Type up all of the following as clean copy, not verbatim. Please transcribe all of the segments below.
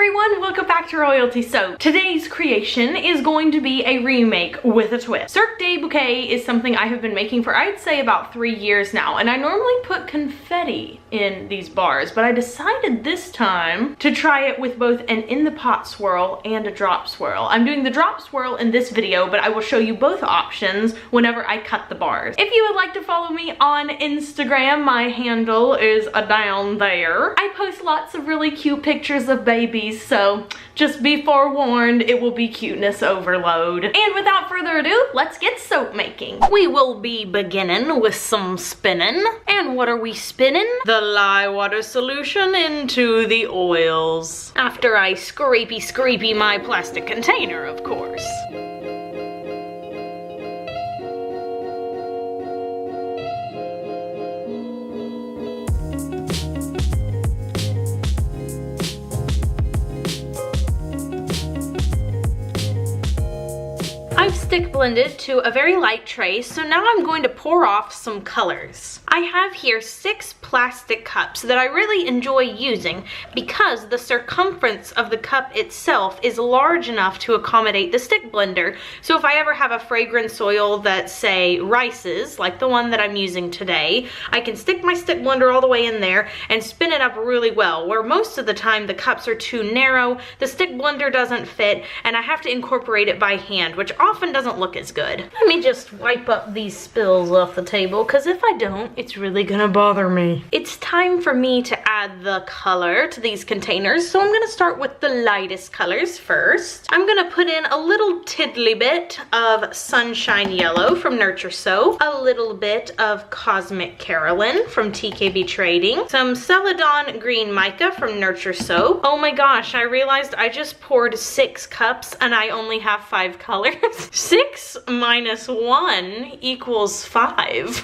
everyone, welcome back to Royalty Soap. Today's creation is going to be a remake with a twist. Cirque Bouquet is something I have been making for I'd say about 3 years now, and I normally put confetti in these bars, but I decided this time to try it with both an in the pot swirl and a drop swirl. I'm doing the drop swirl in this video, but I will show you both options whenever I cut the bars. If you would like to follow me on Instagram, my handle is down there. I post lots of really cute pictures of babies, so just be forewarned, it will be cuteness overload. And without further ado, let's get soap making. We will be beginning with some spinning. And what are we spinning? The lye water solution into the oils. After I scrapey my plastic container, of course. I've stick blended to a very light tray, so now I'm going to pour off some colors. I have here 6 plastic cups that I really enjoy using because the circumference of the cup itself is large enough to accommodate the stick blender. So if I ever have a fragrance oil that, say, rices, like the one that I'm using today, I can stick my stick blender all the way in there and spin it up really well, where most of the time the cups are too narrow, the stick blender doesn't fit, and I have to incorporate it by hand, which often doesn't look as good. Let me just wipe up these spills off the table, because if I don't, it's really gonna bother me. It's time for me to add the color to these containers, so I'm gonna start with the lightest colors first. I'm gonna put in a little tiddly bit of Sunshine Yellow from Nurture Soap, a little bit of Cosmic Carolyn from TKB Trading, some Celadon Green Mica from Nurture Soap. Oh my gosh, I realized I just poured 6 cups and I only have 5 colors. 6 minus 1 equals 5.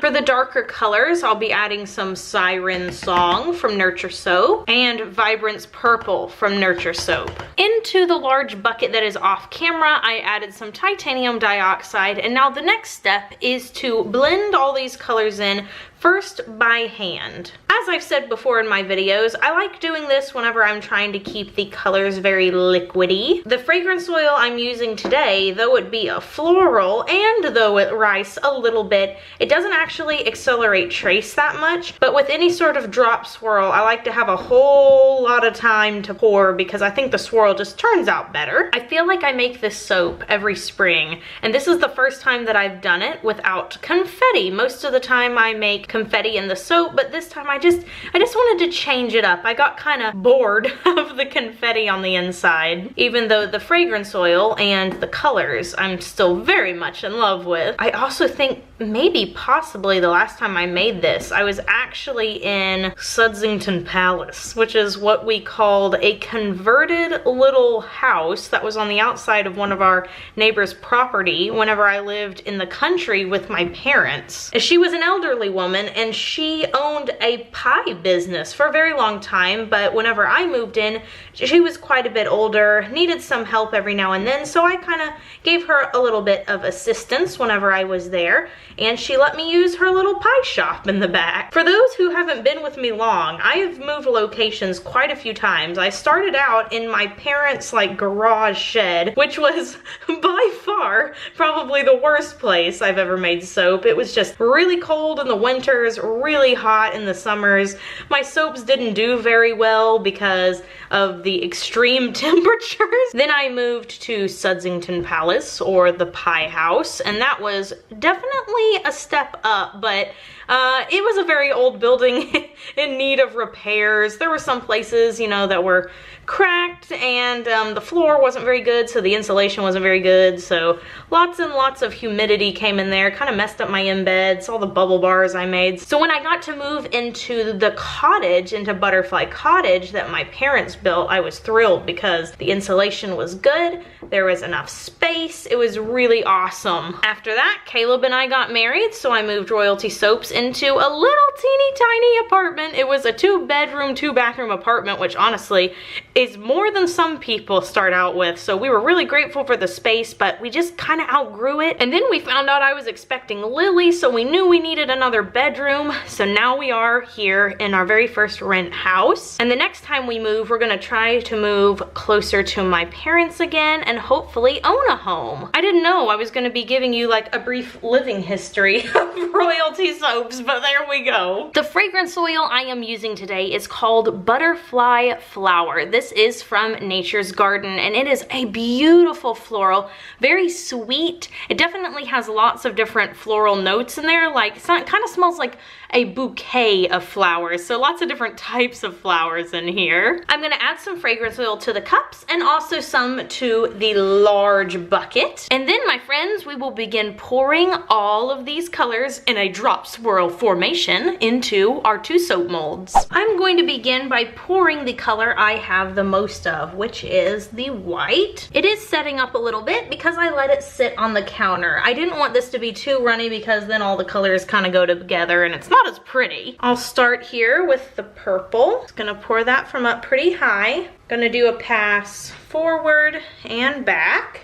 For the darker colors, I'll be adding some Siren Song from Nurture Soap and Vibrance Purple from Nurture Soap. Into the large bucket that is off camera, I added some titanium dioxide, and now the next step is to blend all these colors in first by hand. As I've said before in my videos, I like doing this whenever I'm trying to keep the colors very liquidy. The fragrance oil I'm using today, though it be a floral and though it rice a little bit, it doesn't actually accelerate trace that much, but with any sort of drop swirl, I like to have a whole lot of time to pour because I think the swirl just turns out better. I feel like I make this soap every spring, and this is the first time that I've done it without confetti. Most of the time I make confetti in the soap, but this time I just wanted to change it up. I got kind of bored of the confetti on the inside, even though the fragrance oil and the colors I'm still very much in love with. I also think maybe possibly the last time I made this, I was actually in Sudsington Palace, which is what we called a converted little house that was on the outside of one of our neighbor's property whenever I lived in the country with my parents. She was an elderly woman and she owned a pie business for a very long time, but whenever I moved in, she was quite a bit older, needed some help every now and then, so I kind of gave her a little bit of assistance whenever I was there, and she let me use her little pie shop in the back. For those who haven't been with me long, I have moved locations quite a few times. I started out in my parents' garage shed, which was by far probably the worst place I've ever made soap. It was just really cold in the winters, really hot in the summers. My soaps didn't do very well because of the extreme temperatures. Then I moved to Sudsington Palace, or the Pie House, and that was definitely a step up, but it was a very old building in need of repairs. There were some places, you know, that were cracked, and the floor wasn't very good, so the insulation wasn't very good, so lots and lots of humidity came in there, kind of messed up my embeds, all the bubble bars I made. So when I got to move into the cottage, into Butterfly Cottage that my parents built, I was thrilled because the insulation was good, there was enough space, it was really awesome. After that, Caleb and I got married, so I moved Royalty Soaps into a little teeny tiny apartment. It was a 2-bedroom, 2-bathroom apartment, which honestly is more than some people start out with, so we were really grateful for the space, but we just kind of outgrew it. And then we found out I was expecting Lily, so we knew we needed another bedroom. bedroom. So now we are here in our very first rent house. And the next time we move, we're gonna try to move closer to my parents again and hopefully own a home. I didn't know I was gonna be giving you like a brief living history of royalty soaps, but there we go. The fragrance oil I am using today is called Butterfly Flower. This is from Nature's Garden and it is a beautiful floral, very sweet. It definitely has lots of different floral notes in there. Like, it kind of smells like a bouquet of flowers, so lots of different types of flowers in here. I'm gonna add some fragrance oil to the cups and also some to the large bucket. And then, my friends, we will begin pouring all of these colors in a drop swirl formation into our 2 soap molds. I'm going to begin by pouring the color I have the most of, which is the white. It is setting up a little bit because I let it sit on the counter. I didn't want this to be too runny because then all the colors kind of go together and it's not as pretty. I'll start here with the purple. Just gonna pour that from up pretty high. Gonna do a pass forward and back.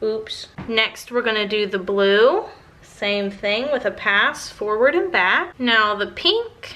Oops. Next we're gonna do the blue. Same thing with a pass forward and back. Now the pink,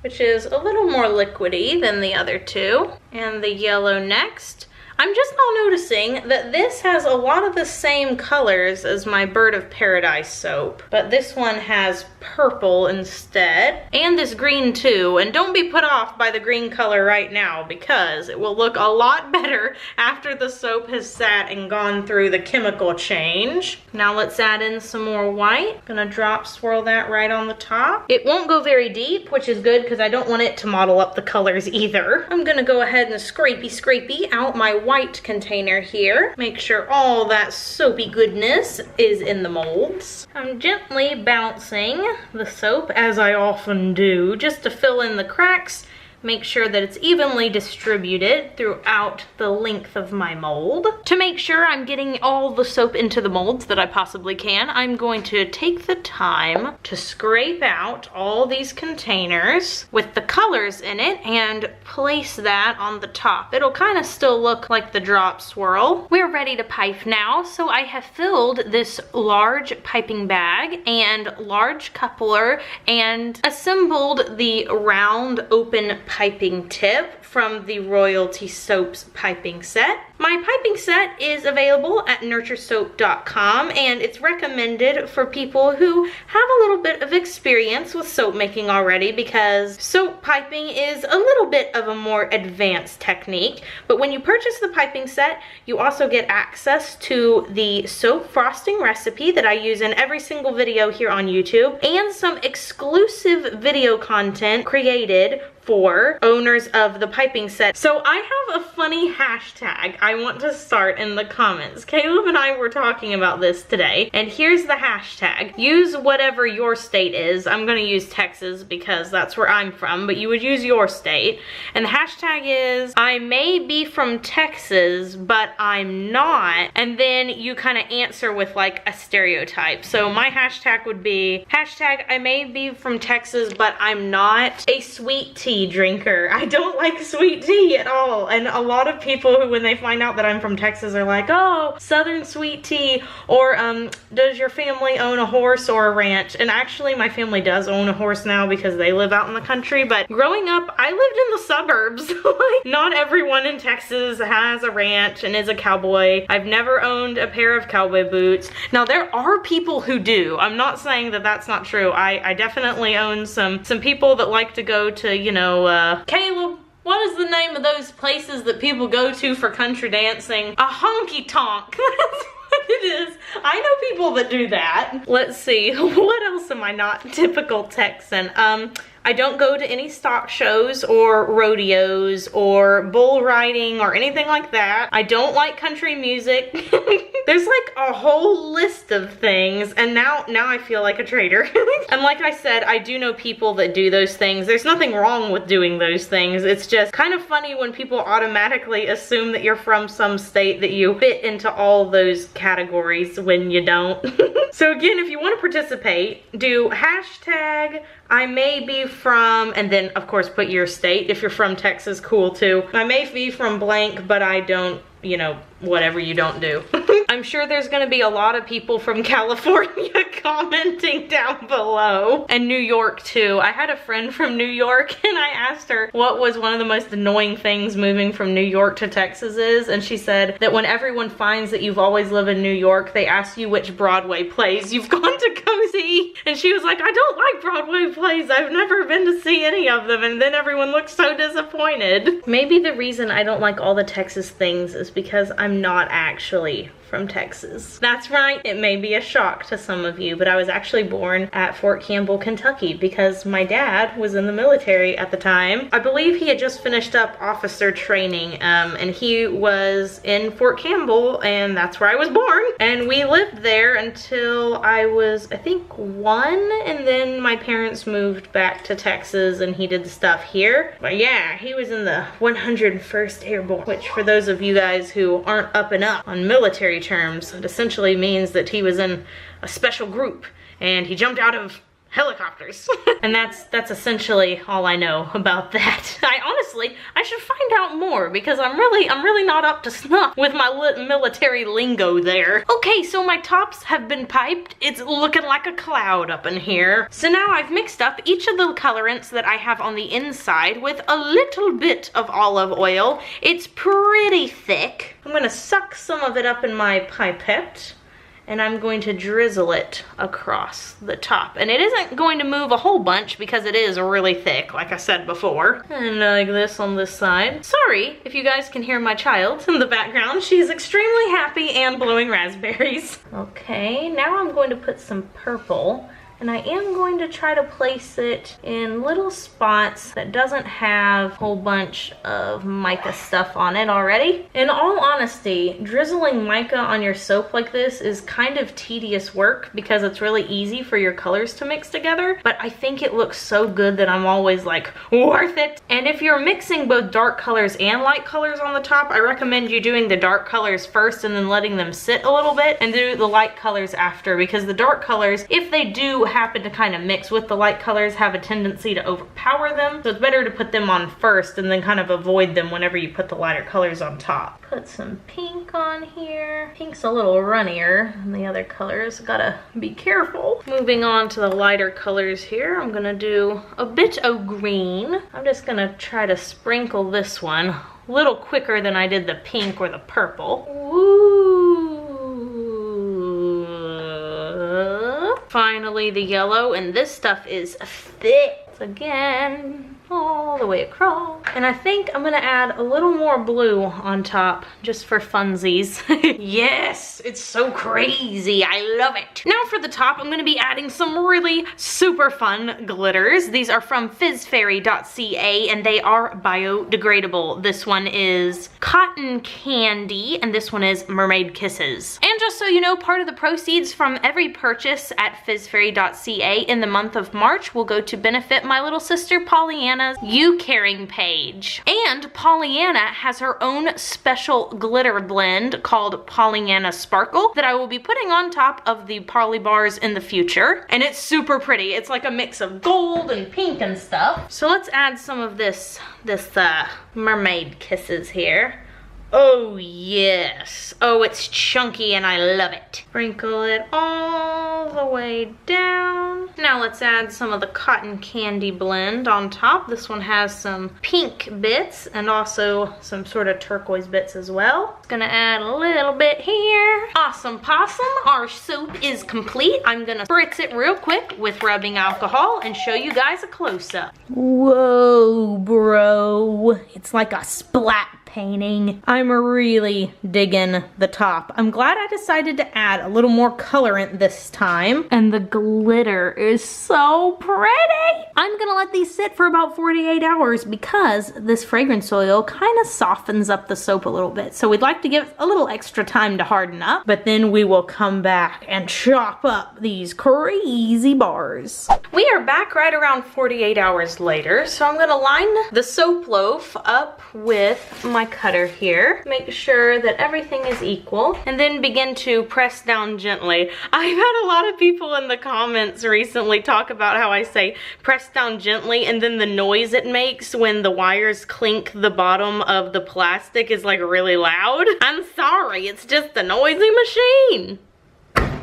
which is a little more liquidy than the other 2. And the yellow next. I'm just now noticing that this has a lot of the same colors as my Bird of Paradise soap, but this one has purple instead, and this green too. And don't be put off by the green color right now because it will look a lot better after the soap has sat and gone through the chemical change. Now let's add in some more white. Gonna drop swirl that right on the top. It won't go very deep, which is good because I don't want it to mottle up the colors either. I'm gonna go ahead and scrapey out my white container here. Make sure all that soapy goodness is in the molds. I'm gently bouncing the soap, as I often do, just to fill in the cracks. Make sure that it's evenly distributed throughout the length of my mold. To make sure I'm getting all the soap into the molds that I possibly can, I'm going to take the time to scrape out all these containers with the colors in it and place that on the top. It'll kind of still look like the drop swirl. We're ready to pipe now, so I have filled this large piping bag and large coupler and assembled the round open piping tip from the Royalty Soaps piping set. My piping set is available at nurturesoap.com and it's recommended for people who have a little bit of experience with soap making already because soap piping is a little bit of a more advanced technique. But when you purchase the piping set, you also get access to the soap frosting recipe that I use in every single video here on YouTube and some exclusive video content created for owners of the piping set. So I have a funny hashtag I want to start in the comments. Caleb and I were talking about this today, and here's the hashtag. Use whatever your state is. I'm gonna use Texas because that's where I'm from, but you would use your state. And the hashtag is, I may be from Texas, but I'm not. And then you kind of answer with like a stereotype. So my hashtag would be, hashtag I may be from Texas, but I'm not a sweet tea drinker. I don't like sweet tea at all. And a lot of people who, when they find out that I'm from Texas, are like, oh, Southern sweet tea, or does your family own a horse or a ranch? And actually my family does own a horse now because they live out in the country, but growing up I lived in the suburbs. Like, not everyone in Texas has a ranch and is a cowboy. I've never owned a pair of cowboy boots. Now there are people who do. I'm not saying that that's not true. I definitely own some people that like to go to, you know, Caleb, what is the name of those places that people go to for country dancing? A honky tonk. That's what it is. I know people that do that. Let's see, what else am I not? Typical Texan. I don't go to any stock shows or rodeos or bull riding or anything like that. I don't like country music. There's like a whole list of things, and now I feel like a traitor. And like I said, I do know people that do those things. There's nothing wrong with doing those things. It's just kind of funny when people automatically assume that you're from some state that you fit into all those categories when you don't. So again, if you want to participate, do hashtag I may be from, and then of course put your state. If you're from Texas, cool too. I may be from blank, but I don't, you know, whatever you don't do. I'm sure there's gonna be a lot of people from California commenting down below. And New York too. I had a friend from New York and I asked her what was one of the most annoying things moving from New York to Texas is, and she said that when everyone finds that you've always lived in New York, they ask you which Broadway plays you've gone to go see. And she was like, I don't like Broadway plays. I've never been to see any of them. And then everyone looks so disappointed. Maybe the reason I don't like all the Texas things is because I'm not actually from Texas. That's right, it may be a shock to some of you, but I was actually born at Fort Campbell, Kentucky because my dad was in the military at the time. I believe he had just finished up officer training and he was in Fort Campbell, and that's where I was born. And we lived there until I was, I think, 1, and then my parents moved back to Texas and he did the stuff here. But yeah, he was in the 101st Airborne, which for those of you guys who aren't up and up on military terms, it essentially means that he was in a special group and he jumped out of helicopters. And that's essentially all I know about that. I should find out more because I'm really not up to snuff with my military lingo there. Okay, so my tops have been piped. It's looking like a cloud up in here. So now I've mixed up each of the colorants that I have on the inside with a little bit of olive oil. It's pretty thick. I'm gonna suck some of it up in my pipette, and I'm going to drizzle it across the top. And it isn't going to move a whole bunch because it is really thick, like I said before. And like this on this side. Sorry if you guys can hear my child in the background. She's extremely happy and blowing raspberries. Okay, now I'm going to put some purple. And I am going to try to place it in little spots that doesn't have a whole bunch of mica stuff on it already. In all honesty, drizzling mica on your soap like this is kind of tedious work because it's really easy for your colors to mix together. But I think it looks so good that I'm always like, worth it. And if you're mixing both dark colors and light colors on the top, I recommend you doing the dark colors first and then letting them sit a little bit and do the light colors after, because the dark colors, if they do happen to kind of mix with the light colors, have a tendency to overpower them. So it's better to put them on first and then kind of avoid them whenever you put the lighter colors on top. Put some pink on here. Pink's a little runnier than the other colors. Gotta be careful. Moving on to the lighter colors here, I'm gonna do a bit of green. I'm just gonna try to sprinkle this one a little quicker than I did the pink or the purple. Ooh. Finally the yellow, and this stuff is thick. Again, all the way across. And I think I'm gonna add a little more blue on top just for funsies. Yes, it's so crazy. I love it. Now for the top, I'm gonna be adding some really super fun glitters. These are from fizzfairy.ca and they are biodegradable. This one is Cotton Candy and this one is Mermaid Kisses. And just so you know, part of the proceeds from every purchase at fizzfairy.ca in the month of March will go to benefit my little sister Pollyanna's U-Caring page. And Pollyanna has her own special glitter blend called Pollyanna Sparkle that I will be putting on top of the Parley bars in the future. And it's super pretty. It's like a mix of gold and pink and stuff. So let's add some of this Mermaid Kisses here. Oh yes. Oh, it's chunky and I love it. Sprinkle it all the way down. Now let's add some of the Cotton Candy blend on top. This one has some pink bits and also some sort of turquoise bits as well. Just gonna add a little bit here. Awesome possum. Our soap is complete. I'm gonna spritz it real quick with rubbing alcohol and show you guys a close-up. Whoa, bro. It's like a splat painting. I'm really digging the top. I'm glad I decided to add a little more colorant this time. And the glitter is so pretty. I'm gonna let these sit for about 48 hours because this fragrance oil kind of softens up the soap a little bit. So we'd like to give it a little extra time to harden up, but then we will come back and chop up these crazy bars. We are back right around 48 hours later. So I'm gonna line the soap loaf up with my my cutter here. Make sure that everything is equal. And then begin to press down gently. I've had a lot of people in the comments recently talk about how I say press down gently, and then the noise it makes when the wires clink the bottom of the plastic is like really loud. I'm sorry, it's just a noisy machine.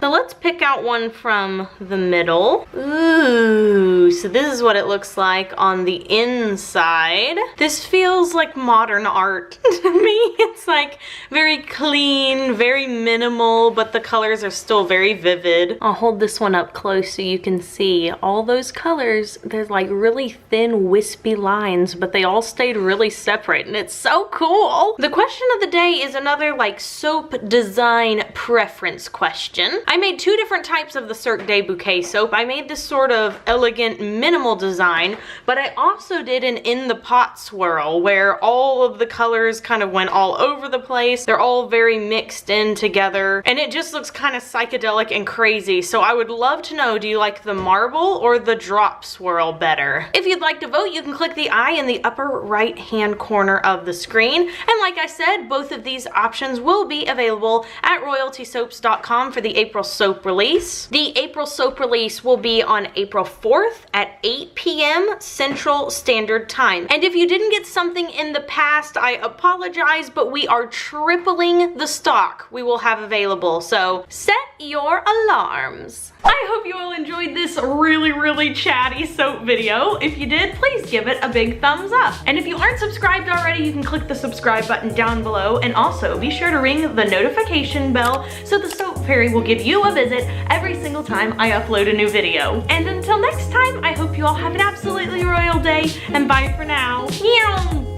So let's pick out one from the middle. Ooh, so this is what it looks like on the inside. This feels like modern art to me. It's like very clean, very minimal, but the colors are still very vivid. I'll hold this one up close so you can see all those colors. There's like really thin, wispy lines, but they all stayed really separate, and it's so cool. The question of the day is another like soap design preference question. I made two different types of the Cirque Bouquet soap. I made this sort of elegant minimal design, but I also did an in the pot swirl where all of the colors kind of went all over the place. They're all very mixed in together, and it just looks kind of psychedelic and crazy. So I would love to know, do you like the marble or the drop swirl better? If you'd like to vote, you can click the I in the upper right hand corner of the screen. And like I said, both of these options will be available at royaltysoaps.com for the April soap release. The April soap release will be on April 4th at 8 p.m. Central Standard Time. And if you didn't get something in the past, I apologize, but we are tripling the stock we will have available. So set your alarms. I hope you all enjoyed this really chatty soap video. If you did, please give it a big thumbs up. And if you aren't subscribed already, you can click the subscribe button down below, and also be sure to ring the notification bell so the soap fairy will give you a visit every single time I upload a new video. And until next time, I hope you all have an absolutely royal day, and bye for now. Meow.